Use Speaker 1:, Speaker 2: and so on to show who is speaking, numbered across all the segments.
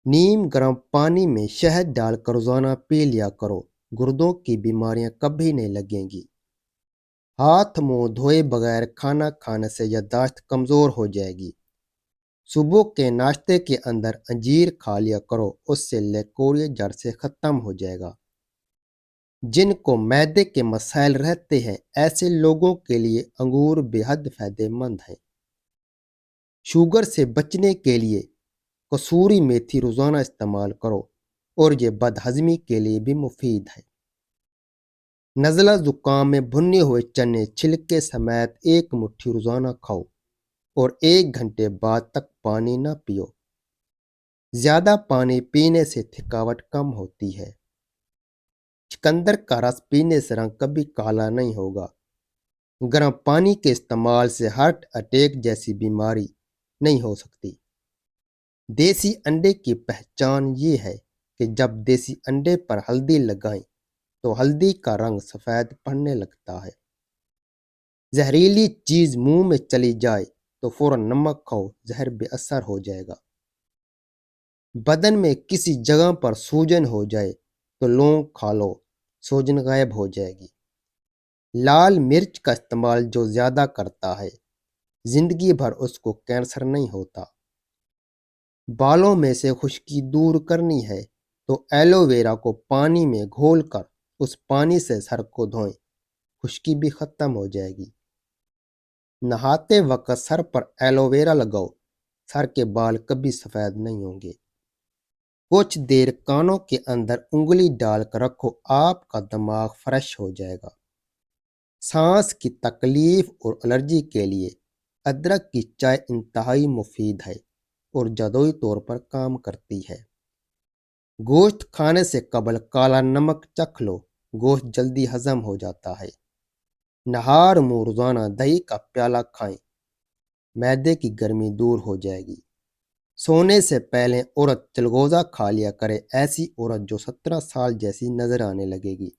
Speaker 1: نیم گرم پانی میں شہد ڈال کر روزانہ پی لیا کرو، گردوں کی بیماریاں کبھی نہیں لگیں گی۔ ہاتھ منہ دھوئے بغیر کھانا کھانے سے یادداشت کمزور ہو جائے گی۔ صبح کے ناشتے کے اندر انجیر کھا لیا کرو، اس سے لیکوریا جڑ سے ختم ہو جائے گا۔ جن کو معدے کے مسائل رہتے ہیں ایسے لوگوں کے لیے انگور بے حد فائدہ مند ہیں۔ شوگر سے بچنے کے لیے کسوری میتھی روزانہ استعمال کرو اور یہ بد ہضمی کے لیے بھی مفید ہے۔ نزلہ زکام میں بھنے ہوئے چنے چھلکے سمیت ایک مٹھی روزانہ کھاؤ اور 1 گھنٹے بعد تک پانی نہ پیو۔ زیادہ پانی پینے سے تھکاوٹ کم ہوتی ہے۔ چقندر کا رس پینے سے رنگ کبھی کالا نہیں ہوگا۔ گرم پانی کے استعمال سے ہارٹ اٹیک جیسی بیماری نہیں ہو سکتی۔ دیسی انڈے کی پہچان یہ ہے کہ جب دیسی انڈے پر ہلدی لگائیں تو ہلدی کا رنگ سفید پڑنے لگتا ہے۔ زہریلی چیز منہ میں چلی جائے تو فوراً نمک کھاؤ، زہر بے اثر ہو جائے گا۔ بدن میں کسی جگہ پر سوجن ہو جائے تو لونگ کھا لو، سوجن غائب ہو جائے گی۔ لال مرچ کا استعمال جو زیادہ کرتا ہے زندگی بھر اس کو کینسر نہیں ہوتا۔ بالوں میں سے خشکی دور کرنی ہے تو ایلو ویرا کو پانی میں گھول کر اس پانی سے سر کو دھوئیں، خشکی بھی ختم ہو جائے گی۔ نہاتے وقت سر پر ایلو ویرا لگاؤ، سر کے بال کبھی سفید نہیں ہوں گے۔ کچھ دیر کانوں کے اندر انگلی ڈال کر رکھو، آپ کا دماغ فریش ہو جائے گا۔ سانس کی تکلیف اور الرجی کے لیے ادرک کی چائے انتہائی مفید ہے اور جادوئی طور پر کام کرتی ہے۔ گوشت کھانے سے قبل کالا نمک چکھ لو، گوشت جلدی ہضم ہو جاتا ہے۔ نہار منہ روزانہ دہی کا پیالہ کھائیں، معدے کی گرمی دور ہو جائے گی۔ سونے سے پہلے عورت چلغوزہ کھا لیا کرے، ایسی عورت جو 17 سال جیسی نظر آنے لگے گی۔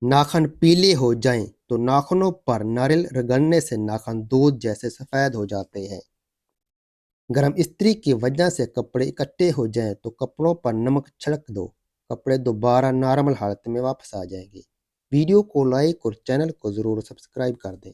Speaker 1: ناخن پیلے ہو جائیں تو ناخنوں پر ناریل رگڑنے سے ناخن دودھ جیسے سفید ہو جاتے ہیں۔ گرم استری کی وجہ سے کپڑے اکٹھے ہو جائیں تو کپڑوں پر نمک چھڑک دو، کپڑے دوبارہ نارمل حالت میں واپس آ جائیں گے۔ ویڈیو کو لائک اور چینل کو ضرور سبسکرائب کر دیں۔